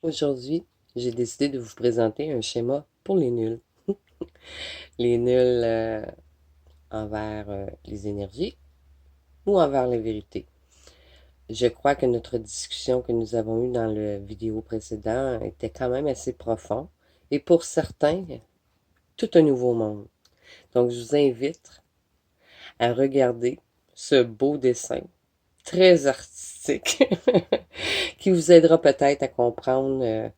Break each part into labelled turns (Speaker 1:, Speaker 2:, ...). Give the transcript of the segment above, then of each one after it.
Speaker 1: Aujourd'hui, j'ai décidé de vous présenter un schéma pour les nuls. Les nuls envers les énergies ou envers la vérité. Je crois que notre discussion que nous avons eue dans le vidéo précédent était quand même assez profond et pour certains, tout un nouveau monde. Donc, je vous invite à regarder ce beau dessin très artistique qui vous aidera peut-être à comprendre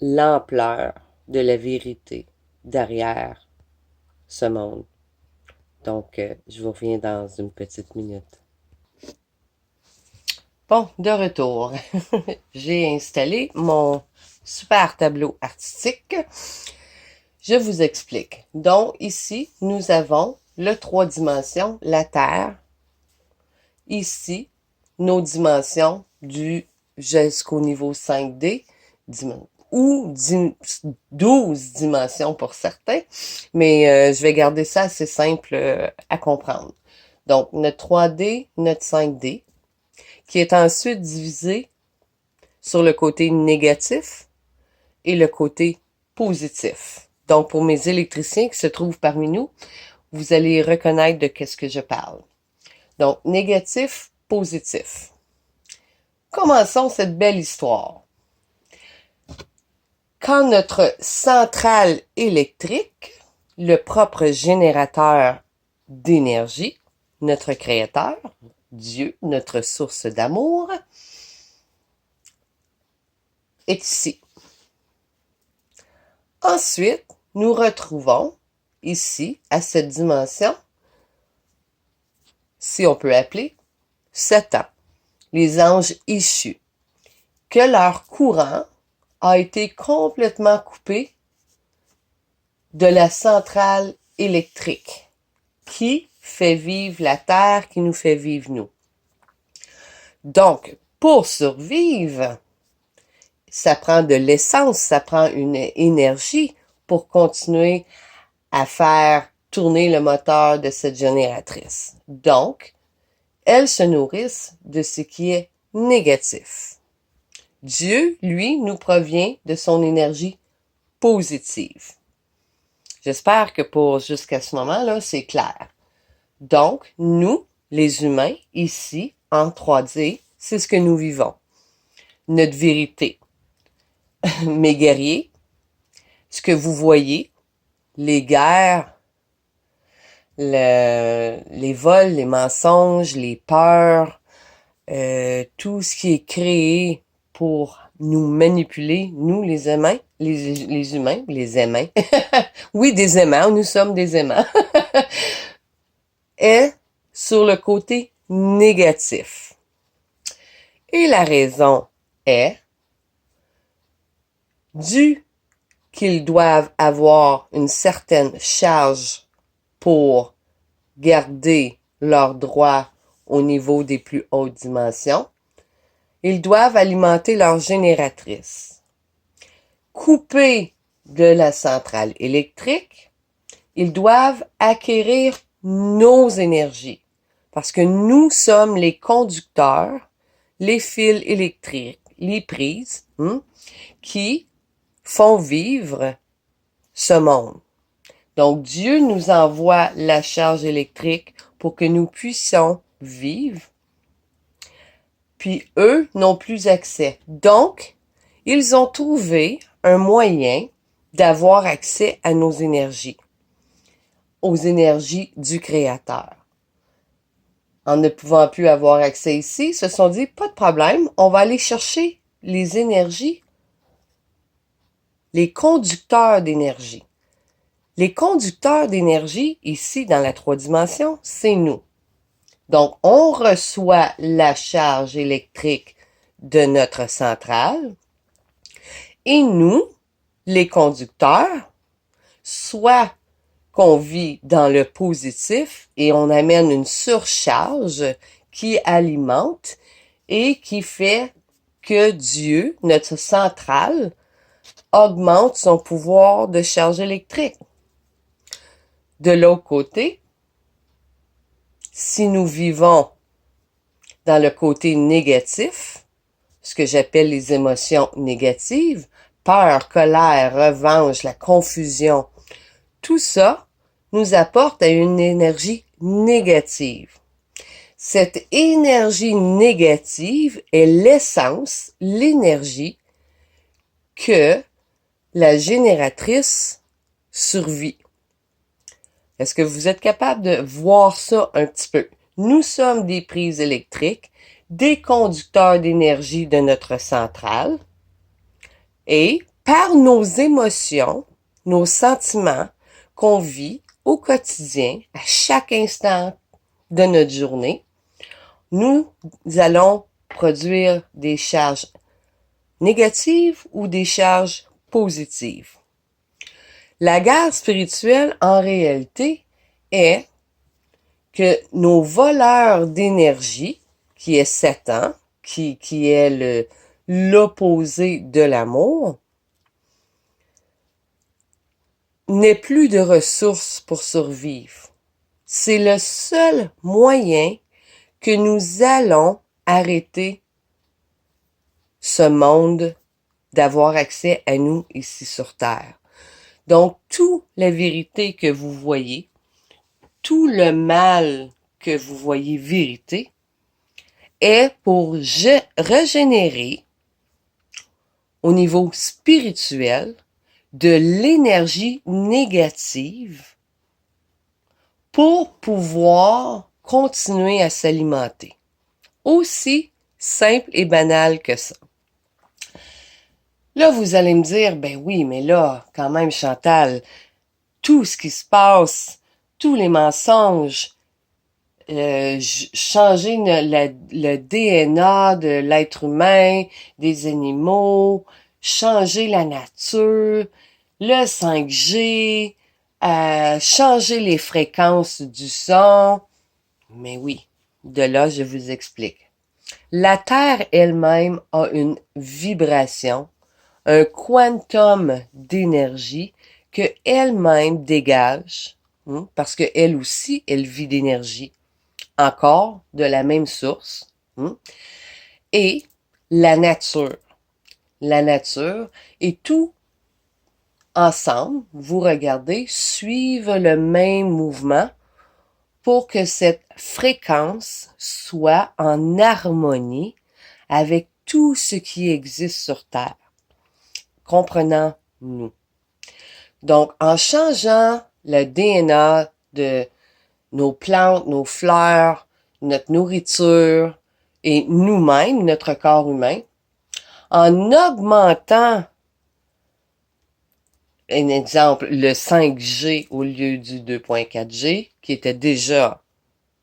Speaker 1: l'ampleur de la vérité derrière ce monde. Donc, je vous reviens dans une petite minute. Bon, de retour. J'ai installé mon super tableau artistique. Je vous explique. Donc, ici, nous avons le 3 dimensions, la Terre. Ici, nos dimensions jusqu'au niveau 5D, ou 12 dimensions pour certains, mais je vais garder ça assez simple à comprendre. Donc, notre 3D, notre 5D, qui est ensuite divisé sur le côté négatif et le côté positif. Donc, pour mes électriciens qui se trouvent parmi nous, vous allez reconnaître de qu'est-ce que je parle. Donc, négatif, positif. Commençons cette belle histoire. Quand notre centrale électrique, le propre générateur d'énergie, notre créateur, Dieu, notre source d'amour, est ici. Ensuite, nous retrouvons ici, à cette dimension, si on peut appeler, Satan, les anges issus, que leur courant a été complètement coupé de la centrale électrique qui fait vivre la Terre, qui nous fait vivre nous. Donc, pour survivre, ça prend de l'essence, ça prend une énergie pour continuer à faire tourner le moteur de cette génératrice. Donc, elles se nourrissent de ce qui est négatif. Dieu, lui, nous provient de son énergie positive. J'espère que pour jusqu'à ce moment-là, c'est clair. Donc, nous, les humains, ici, en 3D, c'est ce que nous vivons. Notre vérité. Mes guerriers, ce que vous voyez, les guerres, les vols, les mensonges, les peurs, tout ce qui est créé pour nous manipuler, nous les humains, les humains, les aimants. Oui, des aimants, nous sommes des aimants. Est sur le côté négatif. Et la raison est due qu'ils doivent avoir une certaine charge pour garder leurs droits au niveau des plus hautes dimensions. Ils doivent alimenter leur génératrice. Coupés de la centrale électrique, ils doivent acquérir nos énergies. Parce que nous sommes les conducteurs, les fils électriques, les prises, qui font vivre ce monde. Donc, Dieu nous envoie la charge électrique pour que nous puissions vivre. Puis eux n'ont plus accès. Donc, ils ont trouvé un moyen d'avoir accès à nos énergies, aux énergies du Créateur. En ne pouvant plus avoir accès ici, ils se sont dit, pas de problème, on va aller chercher les énergies, les conducteurs d'énergie. Les conducteurs d'énergie, ici, dans la 3 dimensions, c'est nous. Donc, on reçoit la charge électrique de notre centrale et nous, les conducteurs, soit qu'on vit dans le positif et on amène une surcharge qui alimente et qui fait que Dieu, notre centrale, augmente son pouvoir de charge électrique. De l'autre côté, si nous vivons dans le côté négatif, ce que j'appelle les émotions négatives, peur, colère, revanche, la confusion, tout ça nous apporte à une énergie négative. Cette énergie négative est l'essence, l'énergie que la génératrice survit. Est-ce que vous êtes capable de voir ça un petit peu? Nous sommes des prises électriques, des conducteurs d'énergie de notre centrale, et par nos émotions, nos sentiments qu'on vit au quotidien, à chaque instant de notre journée, nous allons produire des charges négatives ou des charges positives. La guerre spirituelle, en réalité, est que nos voleurs d'énergie, qui est Satan, qui est l'opposé de l'amour, n'ait plus de ressources pour survivre. C'est le seul moyen que nous allons arrêter ce monde d'avoir accès à nous ici sur Terre. Donc, toute la vérité que vous voyez, tout le mal que vous voyez vérité, est pour régénérer au niveau spirituel de l'énergie négative pour pouvoir continuer à s'alimenter. Aussi simple et banal que ça. Là, vous allez me dire, ben oui, mais là, quand même, Chantal, tout ce qui se passe, tous les mensonges, changer le DNA de l'être humain, des animaux, changer la nature, le 5G, changer les fréquences du son. Mais oui, de là, je vous explique. La Terre elle-même a une vibration, un quantum d'énergie que elle-même dégage, parce que elle aussi, elle vit d'énergie, encore de la même source, et la nature. La nature et tout ensemble, vous regardez, suivent le même mouvement pour que cette fréquence soit en harmonie avec tout ce qui existe sur Terre. Comprenons-nous. Donc, en changeant le DNA de nos plantes, nos fleurs, notre nourriture et nous-mêmes, notre corps humain, en augmentant, un exemple, le 5G au lieu du 2.4G, qui était déjà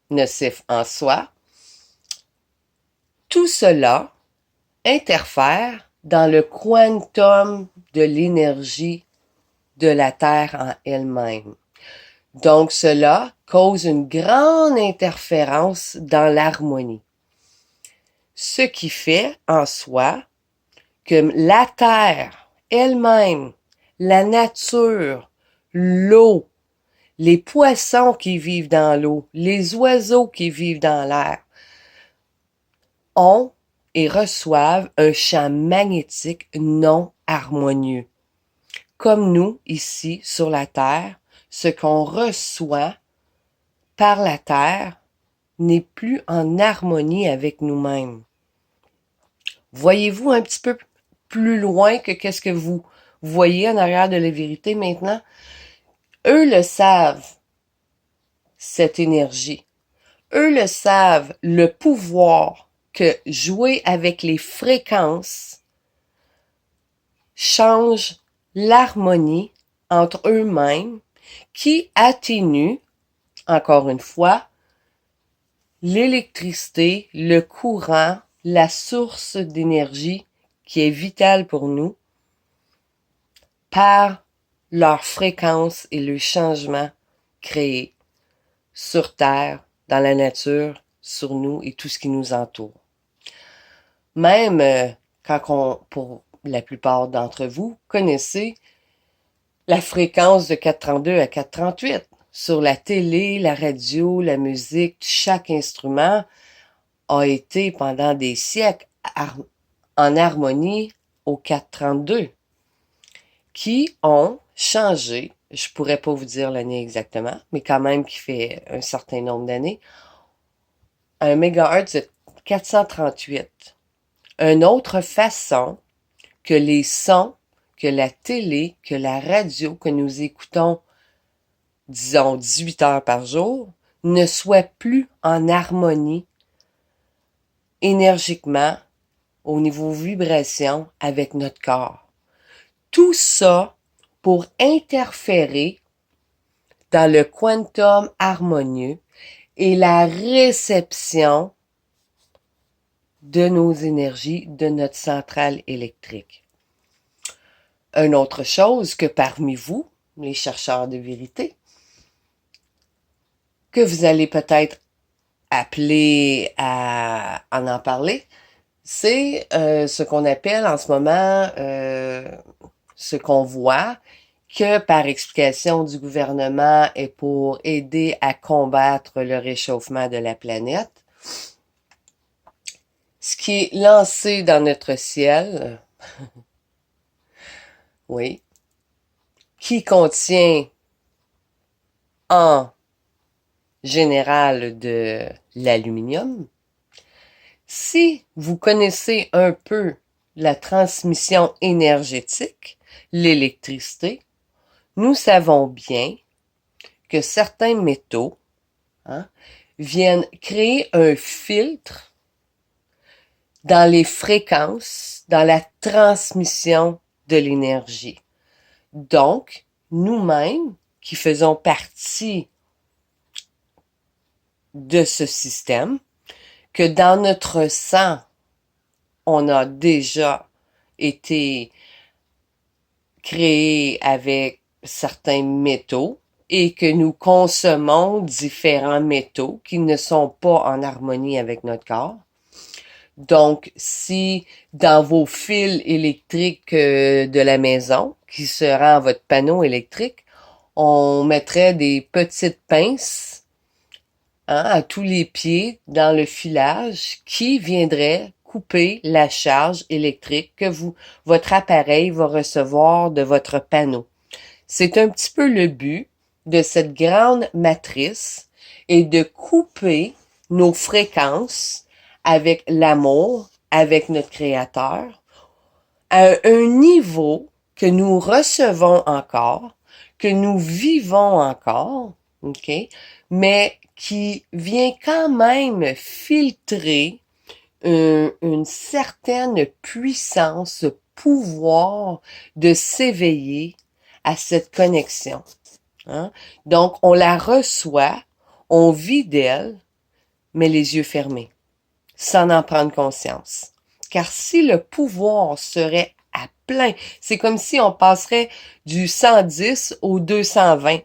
Speaker 1: nocif en soi, tout cela interfère dans le quantum de l'énergie de la Terre en elle-même. Donc, cela cause une grande interférence dans l'harmonie. Ce qui fait en soi que la Terre elle-même, la nature, l'eau, les poissons qui vivent dans l'eau, les oiseaux qui vivent dans l'air, ont et reçoivent un champ magnétique non harmonieux. Comme nous, ici, sur la Terre, ce qu'on reçoit par la Terre n'est plus en harmonie avec nous-mêmes. Voyez-vous un petit peu plus loin que qu'est-ce que vous voyez en arrière de la vérité maintenant? Eux le savent, cette énergie. Eux le savent, le pouvoir que jouer avec les fréquences change l'harmonie entre eux-mêmes qui atténue, encore une fois, l'électricité, le courant, la source d'énergie qui est vitale pour nous par leur fréquence et le changement créé sur Terre, dans la nature, sur nous et tout ce qui nous entoure. Même pour la plupart d'entre vous, connaissez la fréquence de 432 à 438. Sur la télé, la radio, la musique, chaque instrument a été pendant des siècles en harmonie au 432 qui ont changé, je pourrais pas vous dire l'année exactement, mais quand même qui fait un certain nombre d'années, un mégahertz de 438. Une autre façon que les sons, que la télé, que la radio que nous écoutons, disons 18 heures par jour, ne soient plus en harmonie énergiquement au niveau vibration avec notre corps. Tout ça pour interférer dans le quantum harmonieux et la réception de nos énergies de notre centrale électrique. Une autre chose que parmi vous, les chercheurs de vérité, que vous allez peut-être appeler à en parler, c'est ce qu'on appelle en ce moment, ce qu'on voit, que par explication du gouvernement et pour aider à combattre le réchauffement de la planète, ce qui est lancé dans notre ciel, oui, qui contient en général de l'aluminium. Si vous connaissez un peu la transmission énergétique, l'électricité, nous savons bien que certains métaux viennent créer un filtre dans les fréquences, dans la transmission de l'énergie. Donc, nous-mêmes, qui faisons partie de ce système, que dans notre sang, on a déjà été créé avec certains métaux et que nous consommons différents métaux qui ne sont pas en harmonie avec notre corps. Donc, si dans vos fils électriques de la maison, qui se rend à votre panneau électrique, on mettrait des petites pinces à tous les pieds dans le filage qui viendraient couper la charge électrique que votre appareil va recevoir de votre panneau. C'est un petit peu le but de cette grande matrice et de couper nos fréquences avec l'amour, avec notre Créateur, à un niveau que nous recevons encore, que nous vivons encore, ok, mais qui vient quand même filtrer une certaine puissance, pouvoir de s'éveiller à cette connexion. Hein? Donc, on la reçoit, on vit d'elle, mais les yeux fermés, sans en prendre conscience. Car si le pouvoir serait à plein, c'est comme si on passerait du 110 au 220.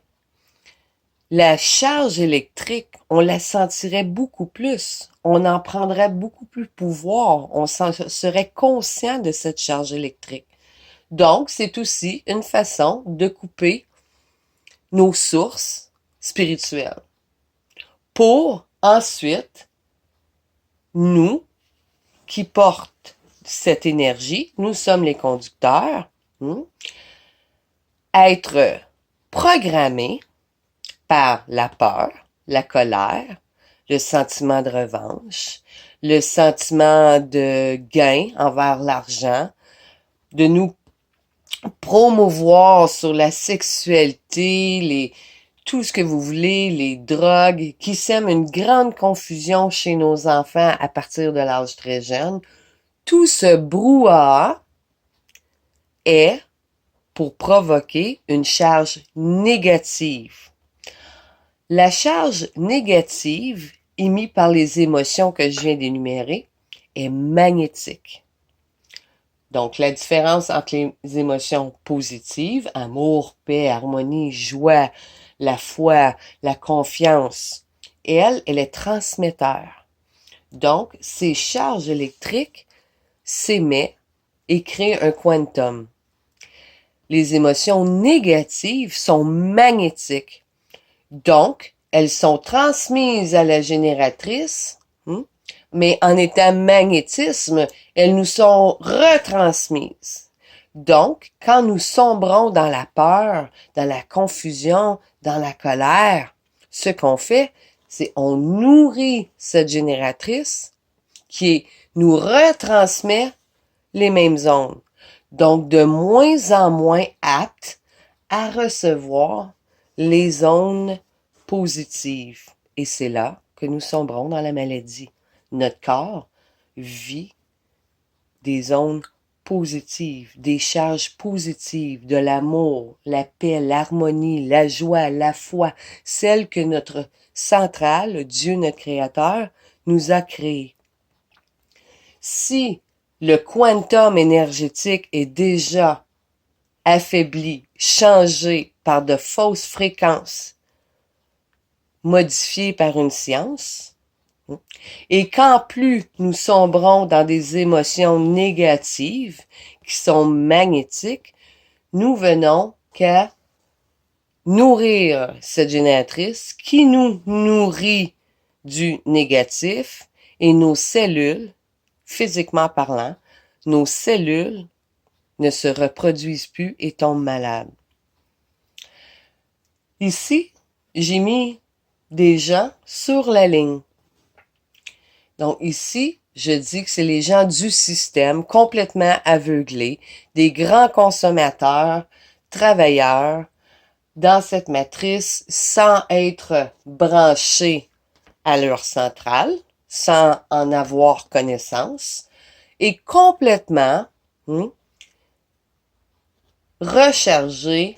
Speaker 1: La charge électrique, on la sentirait beaucoup plus. On en prendrait beaucoup plus pouvoir. On serait conscient de cette charge électrique. Donc, c'est aussi une façon de couper nos sources spirituelles pour ensuite, nous qui portent cette énergie, nous sommes les conducteurs, être programmés par la peur, la colère, le sentiment de revanche, le sentiment de gain envers l'argent, de nous promouvoir sur la sexualité, tout ce que vous voulez, les drogues, qui sèment une grande confusion chez nos enfants à partir de l'âge très jeune. Tout ce brouhaha est pour provoquer une charge négative. La charge négative émise par les émotions que je viens d'énumérer est magnétique. Donc, la différence entre les émotions positives, amour, paix, harmonie, joie, la foi, la confiance, elle est transmetteur. Donc, ces charges électriques s'émettent et créent un quantum. Les émotions négatives sont magnétiques. Donc, elles sont transmises à la génératrice mais en étant magnétisme, elles nous sont retransmises. Donc, quand nous sombrons dans la peur, dans la confusion, dans la colère, ce qu'on fait, c'est on nourrit cette génératrice qui nous retransmet les mêmes ondes. Donc, de moins en moins apte à recevoir les ondes positives. Et c'est là que nous sombrons dans la maladie. Notre corps vit des ondes positives, des charges positives, de l'amour, la paix, l'harmonie, la joie, la foi, celle que notre centrale, Dieu notre Créateur, nous a créées. Si le quantum énergétique est déjà affaibli, changé par de fausses fréquences, modifiées par une science, et qu'en plus nous sombrons dans des émotions négatives qui sont magnétiques, nous venons qu'à nourrir cette génératrice qui nous nourrit du négatif et nos cellules, physiquement parlant, nos cellules ne se reproduisent plus et tombent malades. Ici, j'ai mis des gens sur la ligne. Donc ici, je dis que c'est les gens du système complètement aveuglés, des grands consommateurs, travailleurs, dans cette matrice sans être branchés à leur centrale, sans en avoir connaissance, et complètement rechargés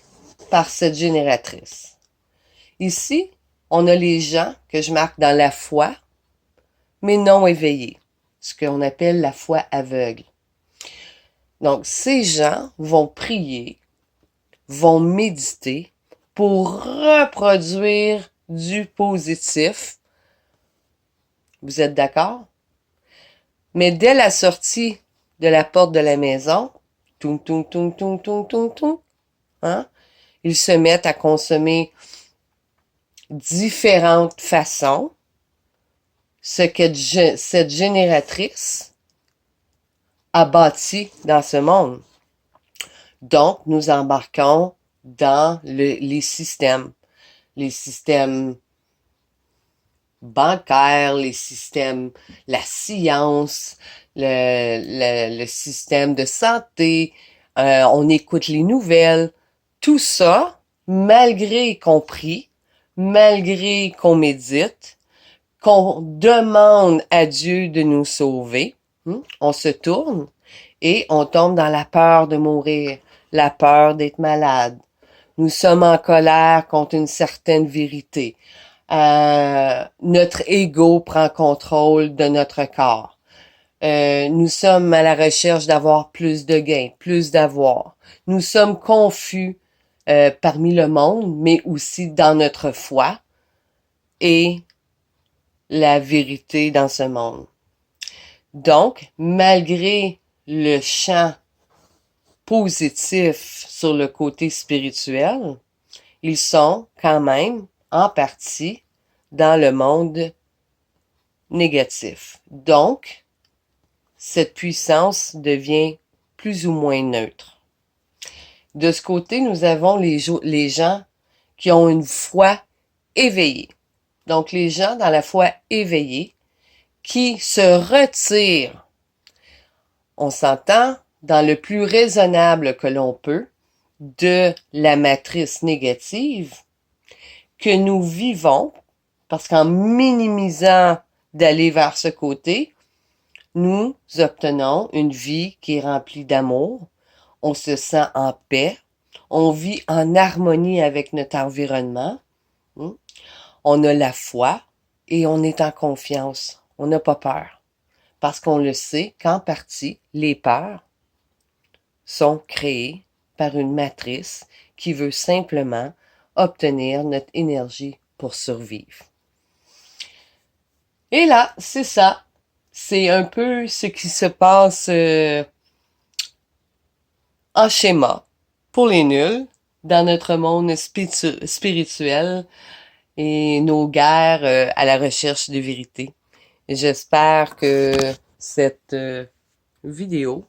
Speaker 1: par cette génératrice. Ici, on a les gens que je marque dans la foi, mais non éveillés, ce qu'on appelle la foi aveugle. Donc, ces gens vont prier, vont méditer pour reproduire du positif. Vous êtes d'accord? Mais dès la sortie de la porte de la maison, toum, toum, toum, toum, toum, toum, toum, hein, ils se mettent à consommer différentes façons ce que cette génératrice a bâti dans ce monde. Donc, nous embarquons dans les systèmes bancaires, les systèmes, la science, le système de santé, on écoute les nouvelles, tout ça, malgré qu'on prie, malgré qu'on médite, qu'on demande à Dieu de nous sauver, on se tourne et on tombe dans la peur de mourir, la peur d'être malade. Nous sommes en colère contre une certaine vérité. Notre ego prend contrôle de notre corps. Nous sommes à la recherche d'avoir plus de gains, plus d'avoir. Nous sommes confus parmi le monde, mais aussi dans notre foi et la vérité dans ce monde. Donc, malgré le champ positif sur le côté spirituel, ils sont quand même en partie dans le monde négatif. Donc, cette puissance devient plus ou moins neutre. De ce côté, nous avons les gens qui ont une foi éveillée. Donc, les gens dans la foi éveillée qui se retirent, on s'entend, dans le plus raisonnable que l'on peut, de la matrice négative que nous vivons, parce qu'en minimisant d'aller vers ce côté, nous obtenons une vie qui est remplie d'amour, on se sent en paix, on vit en harmonie avec notre environnement, on a la foi et on est en confiance, on n'a pas peur, parce qu'on le sait qu'en partie, les peurs sont créées par une matrice qui veut simplement obtenir notre énergie pour survivre. Et là, c'est ça. C'est un peu ce qui se passe en schéma pour les nuls dans notre monde spirituel et nos guerres à la recherche de vérité. J'espère que cette vidéo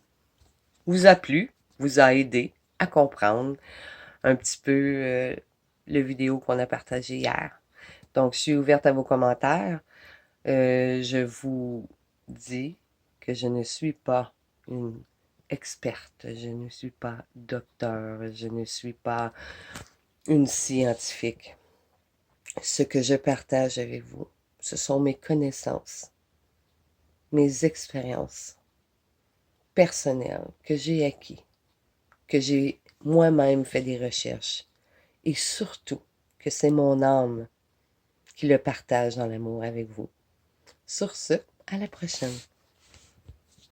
Speaker 1: vous a plu, vous a aidé à comprendre un petit peu le vidéo qu'on a partagé hier. Donc, je suis ouverte à vos commentaires. Je vous dis que je ne suis pas une experte, je ne suis pas docteur, je ne suis pas une scientifique. Ce que je partage avec vous, ce sont mes connaissances, mes expériences personnelles que j'ai acquis, que j'ai moi-même fait des recherches et surtout que c'est mon âme qui le partage dans l'amour avec vous. Sur ce, à la prochaine.